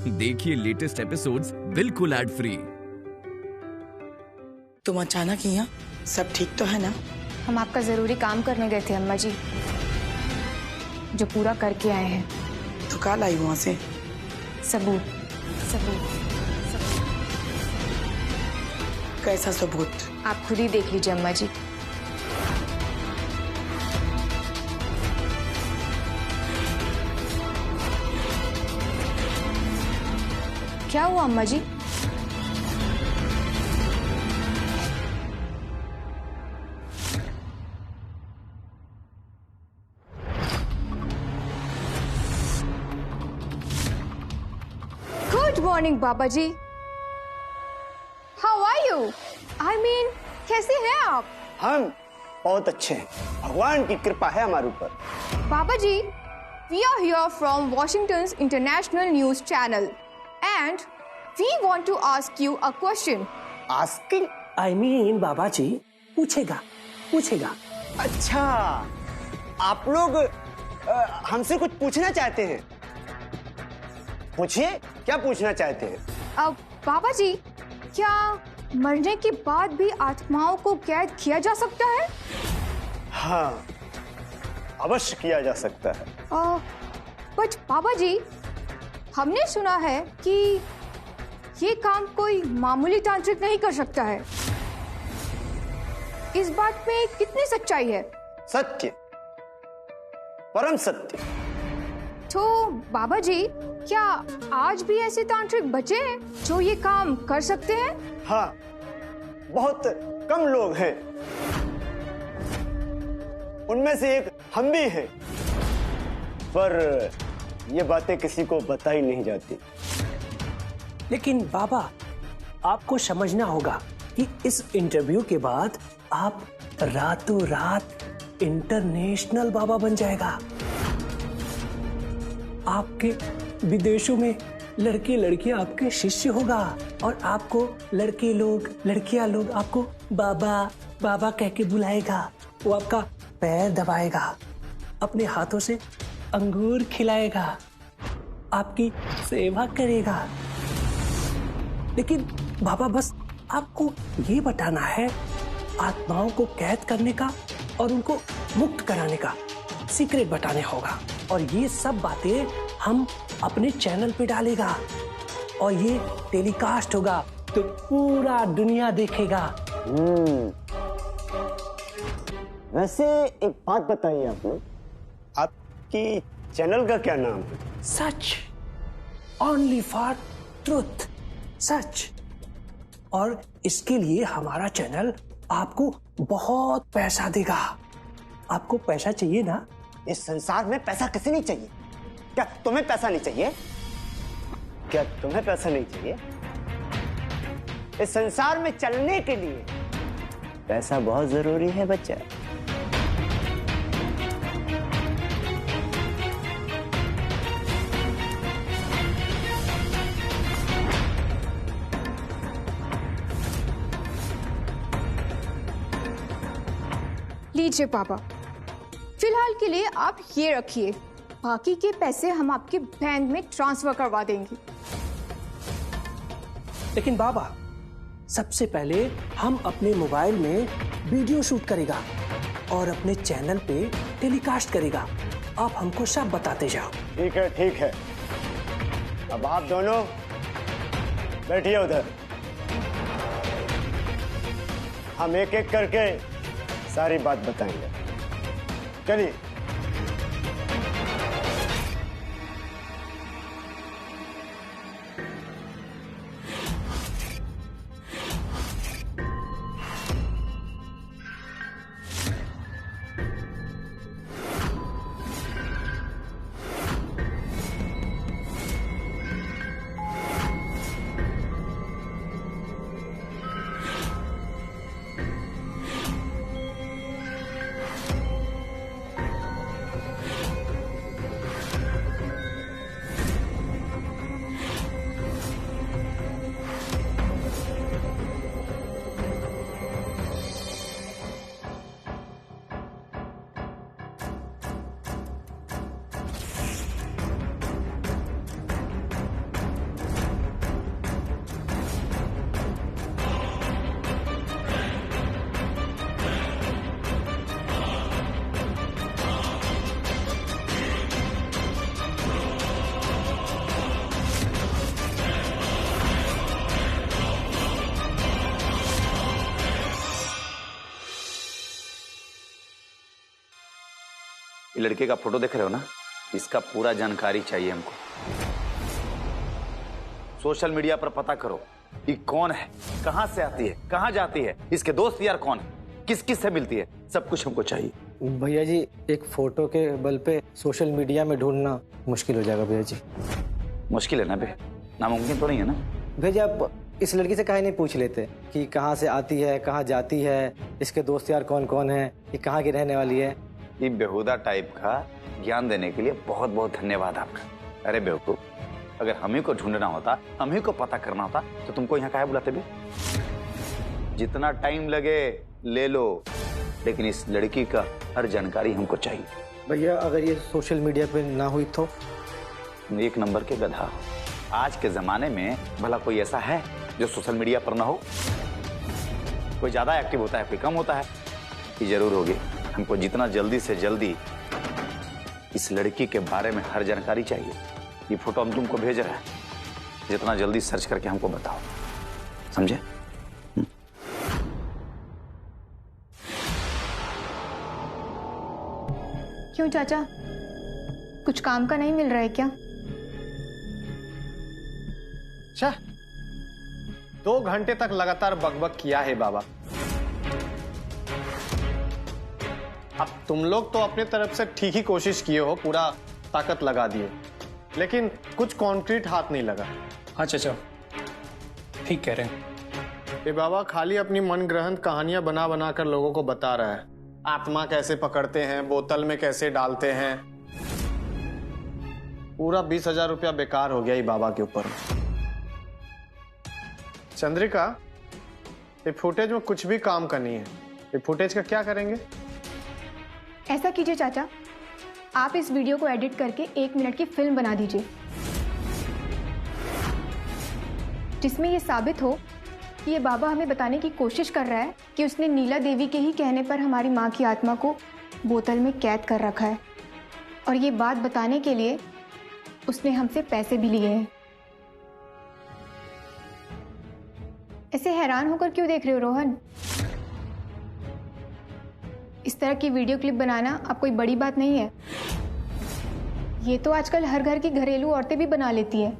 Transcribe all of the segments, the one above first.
देखिए latest episodes बिल्कुल ad free. तुम अचानक यहाँ, सब ठीक तो है ना? हम आपका जरूरी काम करने गए थे अम्मा जी, जो पूरा करके आए हैं। तो कल लाई वहां से सबूत। सबूत कैसा सबूत? आप खुद ही देख लीजिए अम्मा जी। क्या हुआ अम्मा जी? गुड मॉर्निंग बाबा ji. How are you? I mean कैसे हैं आप? हम बहुत अच्छे हैं, भगवान की कृपा है हमारे ऊपर। बाबा जी, we are here from Washington's International News Channel and we want to ask you a question. Asking? I mean बाबा जी, पूछेगा। अच्छा, आप लोग हमसे कुछ पूछना चाहते हैं? पूछिए, क्या पूछना चाहते हैं? अब बाबा जी, क्या मरने के बाद भी आत्माओं को कैद किया जा सकता है? हाँ, अवश्य किया जा सकता है। बट बाबा जी, हमने सुना है कि ये काम कोई मामूली तांत्रिक नहीं कर सकता है। इस बात में कितनी सच्चाई है? सत्य, परम सत्य। तो बाबा जी, क्या आज भी ऐसे तांत्रिक बचे हैं जो ये काम कर सकते हैं? हाँ, बहुत कम लोग हैं, उनमें से एक हम भी हैं, पर ये बातें किसी को बताई नहीं जाती। लेकिन बाबा, आपको समझना होगा कि इस इंटरव्यू के बाद आप रातों रात इंटरनेशनल बाबा बन जाएगा। आपके विदेशों में लड़के लड़कियां आपके शिष्य होगा और आपको लड़के लोग लड़कियां लोग आपको बाबा बाबा कह के बुलाएगा। वो आपका पैर दबाएगा, अपने हाथों से अंगूर खिलाएगा, आपकी सेवा करेगा। लेकिन बाबा, बस आपको ये बताना है, आत्माओं को कैद करने का और उनको मुक्त कराने का सीक्रेट बताने होगा। और ये सब बातें हम अपने चैनल पे डालेगा और ये टेलीकास्ट होगा तो पूरा दुनिया देखेगा। वैसे एक बात बताइए आप लोग, आपकी चैनल का क्या नाम है? सच, ओनली फॉर ट्रुथ, सच। और इसके लिए हमारा चैनल आपको बहुत पैसा देगा। आपको पैसा चाहिए ना? इस संसार में पैसा किसे नहीं चाहिए? क्या तुम्हें पैसा नहीं चाहिए? क्या तुम्हें पैसा नहीं चाहिए? इस संसार में चलने के लिए पैसा बहुत जरूरी है बच्चा। लीजिए पापा, फिलहाल के लिए आप ये रखिए, बाकी के पैसे हम आपके बैंक में ट्रांसफर करवा देंगे। लेकिन बाबा, सबसे पहले हम अपने मोबाइल में वीडियो शूट करेगा और अपने चैनल पे टेलीकास्ट करेगा। आप हमको सब बताते जाओ। ठीक है, ठीक है। अब आप दोनों बैठिए उधर, हम एक एक करके सारी बात बताएंगे। चलिए। ये लड़के का फोटो देख रहे हो ना, इसका पूरा जानकारी चाहिए हमको। सोशल मीडिया पर पता करो ये कौन है, कहां से आती है, कहां जाती है, इसके दोस्त यार कौन है, किस किस से मिलती है, सब कुछ हमको चाहिए। भैया जी एक फोटो के बल पे सोशल मीडिया में ढूंढना मुश्किल हो जाएगा भैया जी। मुश्किल है ना बे, नामुमकिन तो नहीं है ना। भैया जी आप इस लड़की से काहे नहीं पूछ लेते कि कहाँ से आती है, कहाँ जाती है, इसके दोस्त यार कौन कौन है, ये कहाँ की रहने वाली है। ये बेहुदा टाइप का ज्ञान देने के लिए बहुत बहुत धन्यवाद आपका। अरे बेवकूफ, अगर हम ही को ढूंढना होता, हम ही को पता करना होता तो तुमको यहाँ काहे बुलाते भी? जितना टाइम लगे ले लो, लेकिन इस लड़की का हर जानकारी हमको चाहिए। भैया अगर ये सोशल मीडिया पे ना हुई तो? एक नंबर के गधा। आज के जमाने में भला कोई ऐसा है जो सोशल मीडिया पर ना हो? कोई ज्यादा एक्टिव होता है, कोई कम होता है। ये जरूर होगी। हमको जितना जल्दी से जल्दी इस लड़की के बारे में हर जानकारी चाहिए। ये फोटो हम तुमको भेज रहे हैं, जितना जल्दी सर्च करके हमको बताओ, समझे? क्यों चाचा, कुछ काम का नहीं मिल रहा है क्या? अच्छा, 2 घंटे तक लगातार बकबक किया है बाबा। अब तुम लोग तो अपने तरफ से ठीक ही कोशिश किए हो, पूरा ताकत लगा दिए, लेकिन कुछ कॉन्क्रीट हाथ नहीं लगा। हाँ चाचा ठीक कह रहे हैं। ये बाबा खाली अपनी मनगढ़ंत कहानियां बना बना कर लोगों को बता रहा है। आत्मा कैसे पकड़ते हैं, बोतल में कैसे डालते हैं। पूरा 20,000 रुपया बेकार हो गया ये बाबा के ऊपर। चंद्रिका, ये फुटेज में कुछ भी काम का नहीं है। ये फुटेज का क्या करेंगे? ऐसा कीजिए चाचा, आप इस वीडियो को एडिट करके 1 मिनट की फिल्म बना दीजिए, जिसमें यह साबित हो कि ये बाबा हमें बताने की कोशिश कर रहा है कि उसने नीला देवी के ही कहने पर हमारी माँ की आत्मा को बोतल में कैद कर रखा है, और ये बात बताने के लिए उसने हमसे पैसे भी लिए हैं। ऐसे हैरान होकर क्यों देख रहे हो रोहन? इस तरह की वीडियो क्लिप बनाना अब कोई बड़ी बात नहीं है। ये तो आजकल हर घर की घरेलू औरतें भी बना लेती है।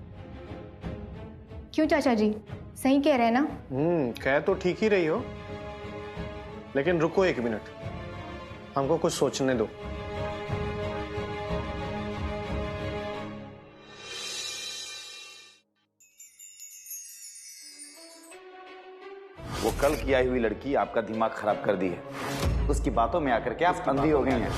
क्यों चाचा जी, सही कह रहे हैं ना? कह तो ठीक ही रही हो, लेकिन रुको 1 मिनट, हमको कुछ सोचने दो। वो कल की आई हुई लड़की आपका दिमाग खराब कर दी है। उसकी बातों में आकर के आप अंधी हो गई हैं।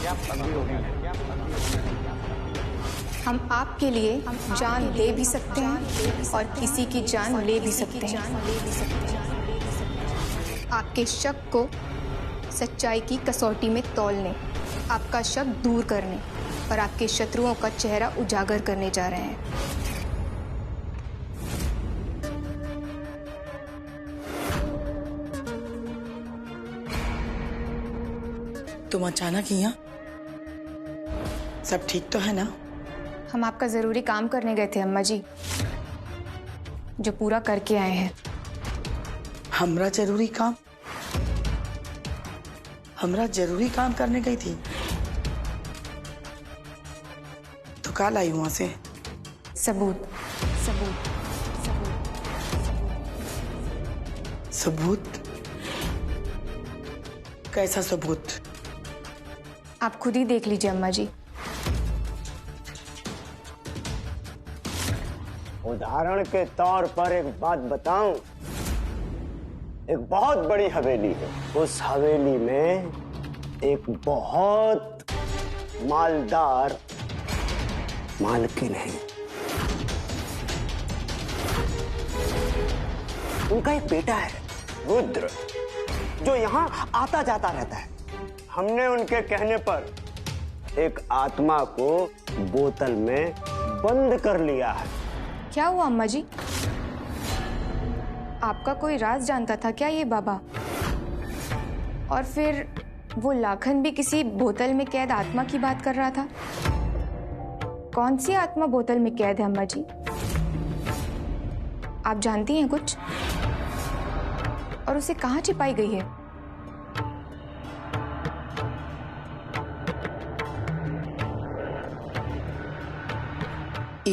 हम आपके लिए जान दे भी सकते हैं और किसी की जान ले भी सकते हैं। आपके शक को सच्चाई की कसौटी में तौलने, आपका शक दूर करने और आपके शत्रुओं का चेहरा उजागर करने जा रहे हैं। तुम अचानक यहाँ? सब ठीक तो है ना? हम आपका जरूरी काम करने गए थे अम्मा जी, जो पूरा करके आए हैं। हमरा जरूरी काम? हमरा जरूरी काम करने गई थी तो कल आई वहां से? सबूत सबूत सबूत? कैसा सबूत? आप खुद ही देख लीजिए अम्मा जी। उदाहरण के तौर पर एक बात बताऊं, एक बहुत बड़ी हवेली है। उस हवेली में एक बहुत मालदार मालकिन है। उनका एक बेटा है रुद्र, जो यहाँ आता जाता रहता है। हमने उनके कहने पर एक आत्मा को बोतल में बंद कर लिया है। क्या हुआ अम्मा जी? आपका कोई राज जानता था क्या ये बाबा? और फिर वो लाखन भी किसी बोतल में कैद आत्मा की बात कर रहा था। कौन सी आत्मा बोतल में कैद है अम्मा जी? आप जानती हैं कुछ? और उसे कहाँ छिपाई गई है?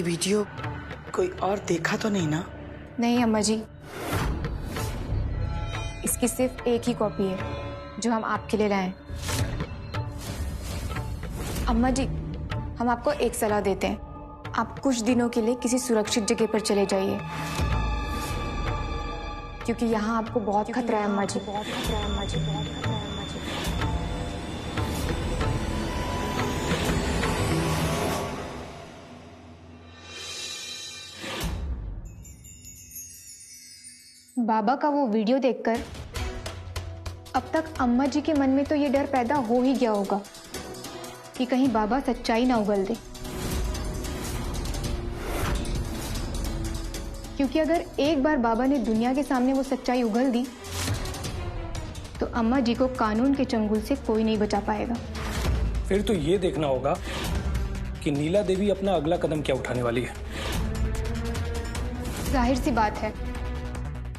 ये वीडियो कोई और देखा तो नहीं ना? नहीं अम्मा जी, इसकी सिर्फ एक ही कॉपी है जो हम आपके लिए लाए। अम्मा जी, हम आपको एक सलाह देते हैं, आप कुछ दिनों के लिए किसी सुरक्षित जगह पर चले जाइए, क्योंकि यहाँ आपको बहुत खतरा है अम्मा जी, बहुत खतरा है अम्मा जी, बहुत खतरा है अम्मा जी। बाबा का वो वीडियो देखकर अब तक अम्मा जी के मन में तो ये डर पैदा हो ही गया होगा कि कहीं बाबा सच्चाई ना उगल दे, क्योंकि अगर एक बार बाबा ने दुनिया के सामने वो सच्चाई उगल दी तो अम्मा जी को कानून के चंगुल से कोई नहीं बचा पाएगा। फिर तो ये देखना होगा कि नीला देवी अपना अगला कदम क्या उठाने वाली है। जाहिर सी बात है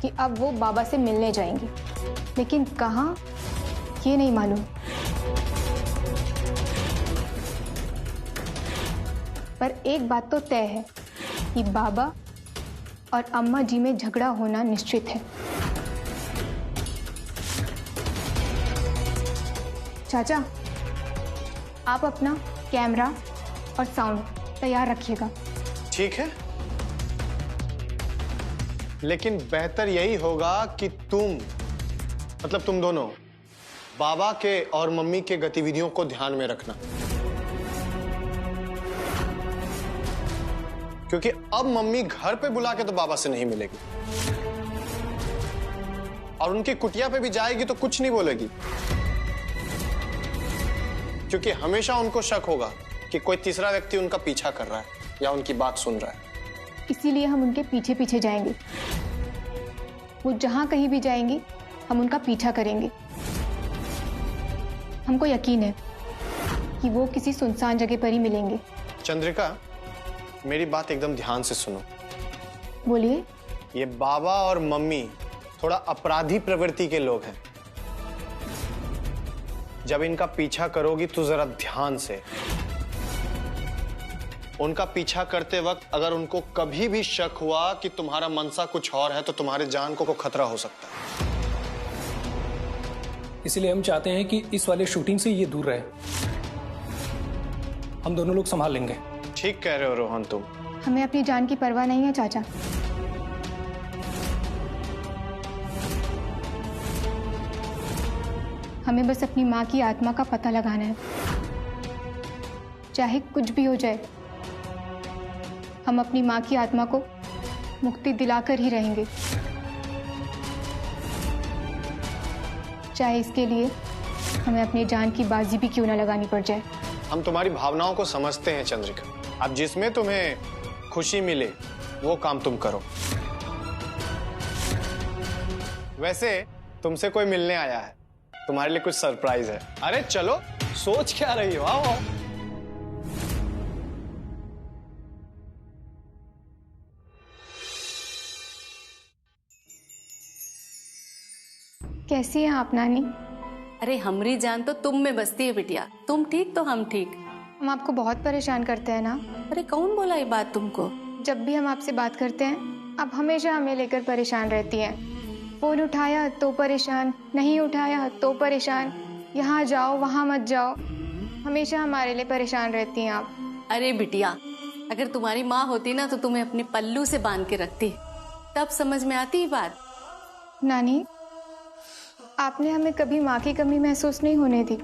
कि अब वो बाबा से मिलने जाएंगी, लेकिन कहाँ ये नहीं मालूम। पर एक बात तो तय है कि बाबा और अम्मा जी में झगड़ा होना निश्चित है। चाचा, आप अपना कैमरा और साउंड तैयार रखिएगा। ठीक है, लेकिन बेहतर यही होगा कि तुम दोनों बाबा के और मम्मी के गतिविधियों को ध्यान में रखना, क्योंकि अब मम्मी घर पे बुला के तो बाबा से नहीं मिलेगी और उनकी कुटिया पे भी जाएगी तो कुछ नहीं बोलेगी, क्योंकि हमेशा उनको शक होगा कि कोई तीसरा व्यक्ति उनका पीछा कर रहा है या उनकी बात सुन रहा है। इसीलिए हम उनके पीछे पीछे जाएंगे। वो जहां कहीं भी जाएंगी हम उनका पीछा करेंगे। हमको यकीन है कि वो किसी सुनसान जगह पर ही मिलेंगे। चंद्रिका, मेरी बात एकदम ध्यान से सुनो। बोलिए। ये बाबा और मम्मी थोड़ा अपराधी प्रवृत्ति के लोग हैं। जब इनका पीछा करोगी तो जरा ध्यान से। उनका पीछा करते वक्त अगर उनको कभी भी शक हुआ कि तुम्हारा मनसा कुछ और है तो तुम्हारे जान को खतरा हो सकता है। इसलिए हम चाहते हैं कि इस वाले शूटिंग से ये दूर रहे। हम दोनों लोग संभाल लेंगे। ठीक कह रहे हो रोहन तुम। हमें अपनी जान की परवाह नहीं है चाचा। हमें बस अपनी माँ की आत्मा का पता लगाना है। चाहे कुछ भी हो जाए, हम अपनी माँ की आत्मा को मुक्ति दिलाकर ही रहेंगे, चाहे इसके लिए हमें अपनी जान की बाजी भी क्यों ना लगानी पड़ जाए। हम तुम्हारी भावनाओं को समझते हैं चंद्रिका। अब जिसमें तुम्हें खुशी मिले वो काम तुम करो। वैसे तुमसे कोई मिलने आया है, तुम्हारे लिए कुछ सरप्राइज है। अरे चलो, सोच क्या रही हो, आओ। कैसी हैं आप नानी? अरे हमरी जान तो तुम में बसती है बिटिया। तुम ठीक तो हम ठीक। हम आपको बहुत परेशान करते हैं ना? अरे कौन बोला ये बात तुमको? जब भी हम आपसे बात करते हैं आप हमेशा हमें लेकर परेशान रहती हैं। फोन उठाया तो परेशान, नहीं उठाया तो परेशान, यहाँ जाओ वहाँ मत जाओ, हमेशा हमारे लिए परेशान रहती हैं आप। अरे बिटिया, अगर तुम्हारी माँ होती ना तो तुम्हें अपने पल्लू से बांध के रखती, तब समझ में आती बात। नानी, आपने हमें कभी माँ की कमी महसूस नहीं होने दी,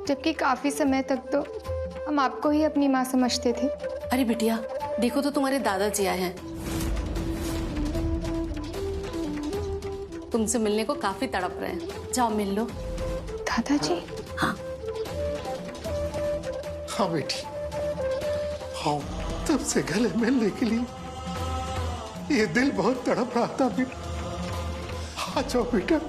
जबकि काफी समय तक तो हम आपको ही अपनी माँ समझते थे। अरे बिटिया, देखो तो तुम्हारे दादाजी आए हैं, तुमसे मिलने को काफी तड़प रहे हैं। जाओ मिल लो। दादाजी? हाँ हाँ बेटी, हाँ, तब से गले मिलने के लिए ये दिल बहुत तड़प रहा था बेटा। आ जाओ बेटा।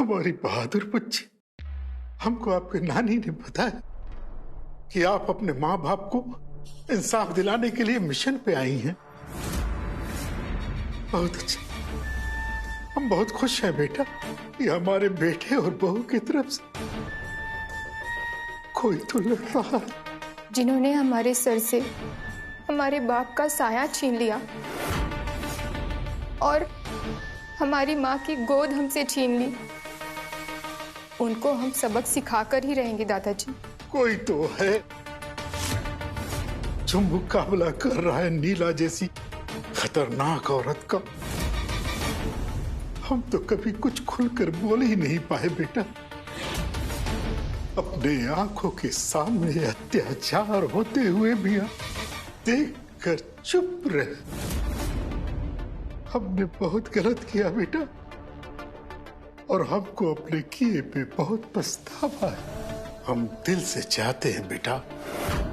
हमारी बहादुर बच्ची, हमको आपके नानी ने बताया कि आप अपने माँ बाप को इंसाफ दिलाने के लिए मिशन पे आई हैं। बहुत अच्छा, हम बहुत खुश हैं बेटा कि हमारे बेटे और बहू की तरफ से कोई तो लड़ रहा है। जिन्होंने हमारे सर से हमारे बाप का साया छीन लिया और हमारी माँ की गोद हमसे छीन ली, उनको हम सबक सिखाकर ही रहेंगे दादाजी। कोई तो है जो मुकाबला कर रहा है नीला जैसी खतरनाक औरत का। हम तो कभी कुछ खुलकर बोल ही नहीं पाए बेटा। अपने आंखों के सामने अत्याचार होते हुए भी देखकर चुप रहे। हमने बहुत गलत किया बेटा, और हमको अपने किए पे बहुत पछतावा है। हम दिल से चाहते हैं बेटा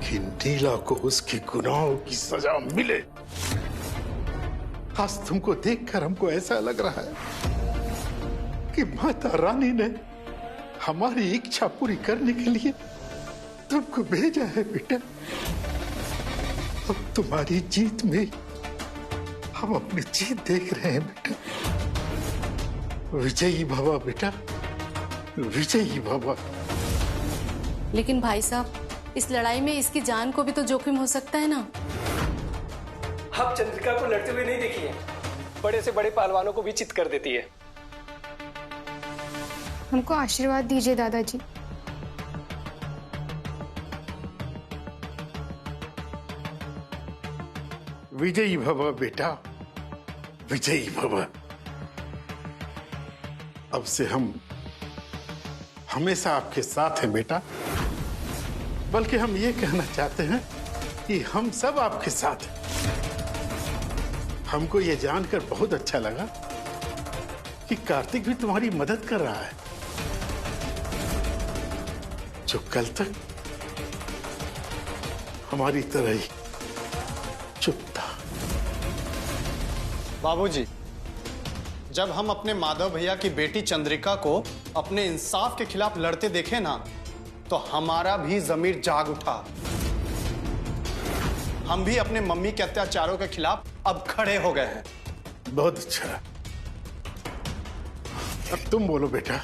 कि नीला को उसके गुनाहों की सजा मिले। आज तुमको देखकर हमको ऐसा लग रहा है कि माता रानी ने हमारी इच्छा पूरी करने के लिए तुमको भेजा है बेटा। अब तुम्हारी जीत में हम अपनी जीत देख रहे हैं बेटा। विजयी भवा बेटा, विजयी भवा। लेकिन भाई साहब, इस लड़ाई में इसकी जान को भी तो जोखिम हो सकता है ना। आप चंद्रिका को लड़ते हुए नहीं देखी है, बड़े से बड़े पहलवानों को भी चित कर देती है। हमको आशीर्वाद दीजिए दादाजी। विजयी भवा बेटा, विजयी भवा। अब से हम हमेशा आपके साथ हैं बेटा। बल्कि हम ये कहना चाहते हैं कि हम सब आपके साथ हैं। हमको ये जानकर बहुत अच्छा लगा कि कार्तिक भी तुम्हारी मदद कर रहा है, जो कल तक हमारी तरह ही चुप था। बाबूजी, जब हम अपने माधव भैया की बेटी चंद्रिका को अपने इंसाफ के खिलाफ लड़ते देखे ना, तो हमारा भी जमीर जाग उठा। हम भी अपने मम्मी के अत्याचारों के खिलाफ अब खड़े हो गए हैं। बहुत अच्छा। अब तुम बोलो बेटा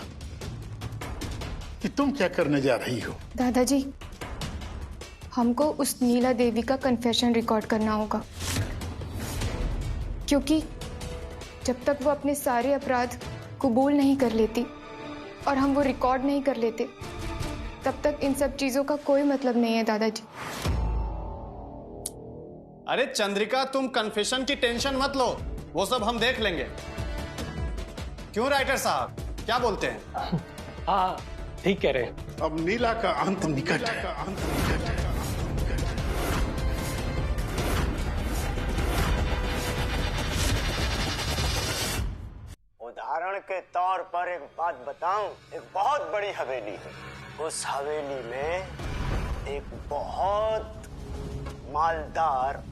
कि तुम क्या करने जा रही हो। दादाजी, हमको उस नीला देवी का कन्फेशन रिकॉर्ड करना होगा, क्योंकि जब तक वो अपने सारे अपराध कबूल नहीं कर लेती और हम वो रिकॉर्ड नहीं कर लेते, तब तक इन सब चीजों का कोई मतलब नहीं है दादाजी। अरे चंद्रिका, तुम कन्फेशन की टेंशन मत लो, वो सब हम देख लेंगे। क्यों राइटर साहब, क्या बोलते हैं? हाँ, ठीक कह रहे हैं। अब नीला का अंत निकट है। उदाहरण के तौर पर एक बात बताऊं, एक बहुत बड़ी हवेली है। उस हवेली में एक बहुत मालदार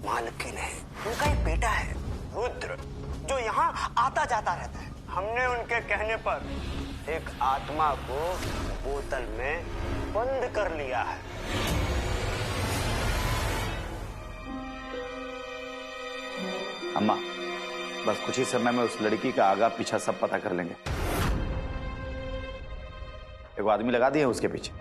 मालकिन है। उनका एक बेटा है रुद्र, जो यहाँ आता जाता रहता है। हमने उनके कहने पर एक आत्मा को बोतल में बंद कर लिया है। अम्मा, बस कुछ ही समय में उस लड़की का आगा पीछा सब पता कर लेंगे। एक आदमी लगा दिए उसके पीछे।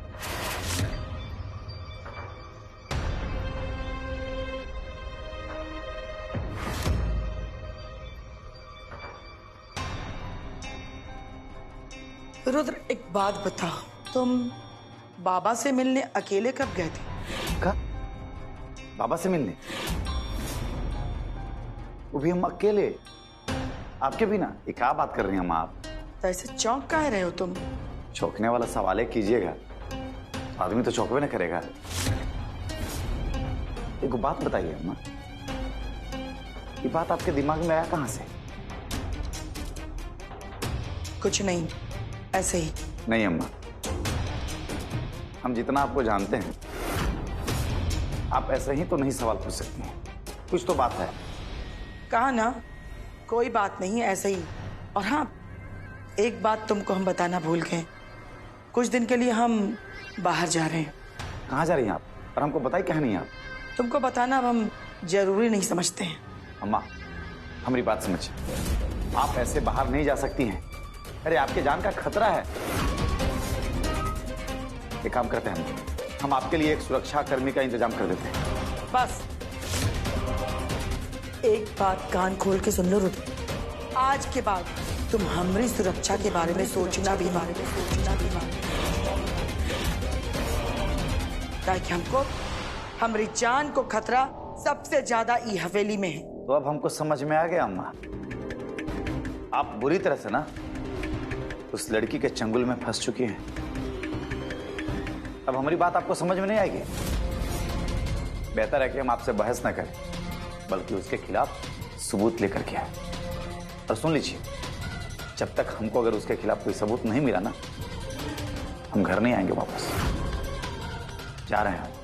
रुद्र, एक बात बता, तुम बाबा से मिलने अकेले कब गए थे? का? बाबा से मिलने? वो भी हम अकेले, आपके बिना? ये क्या बात कर रही हैं आप? तो ऐसे चौंक काहे रहे हो तुम? चौंकने वाला सवाल है कीजिएगा, आदमी तो चौंकवे न करेगा। एक बात बताइए अम्मा, ये बात आपके दिमाग में आया कहां से? कुछ नहीं, ऐसे ही। नहीं अम्मा, हम जितना आपको जानते हैं, आप ऐसे ही तो नहीं सवाल पूछ सकती हैं। कुछ तो बात है। कहा ना, कोई बात नहीं, ऐसे ही। और हाँ, एक बात तुमको हम बताना भूल गए, कुछ दिन के लिए हम बाहर जा रहे हैं। कहाँ जा रही हैं आप? और हमको बताई कह नहीं आप? तुमको बताना अब हम जरूरी नहीं समझते हैं। अम्मा, हमारी बात समझिए, आप ऐसे बाहर नहीं जा सकती हैं। अरे आपके जान का खतरा है। एक काम करते हैं, हम आपके लिए एक सुरक्षा कर्मी का इंतजाम कर देते हैं। बस एक बात कान खोल के सुन लो रुद्र, आज के बाद तुम हमारी सुरक्षा के बारे में सोचना भी मत, ताकि हमको हमारी जान को खतरा सबसे ज्यादा ई हवेली में है। तो अब हमको समझ में आ गया अम्मा, आप बुरी तरह से ना उस लड़की के चंगुल में फंस चुकी हैं। अब हमारी बात आपको समझ में नहीं आएगी। बेहतर है कि हम आपसे बहस ना करें, बल्कि उसके खिलाफ सबूत लेकर के आए। और सुन लीजिए, जब तक हमको अगर उसके खिलाफ कोई सबूत नहीं मिला ना, हम घर नहीं आएंगे वापस। जा रहे हैं।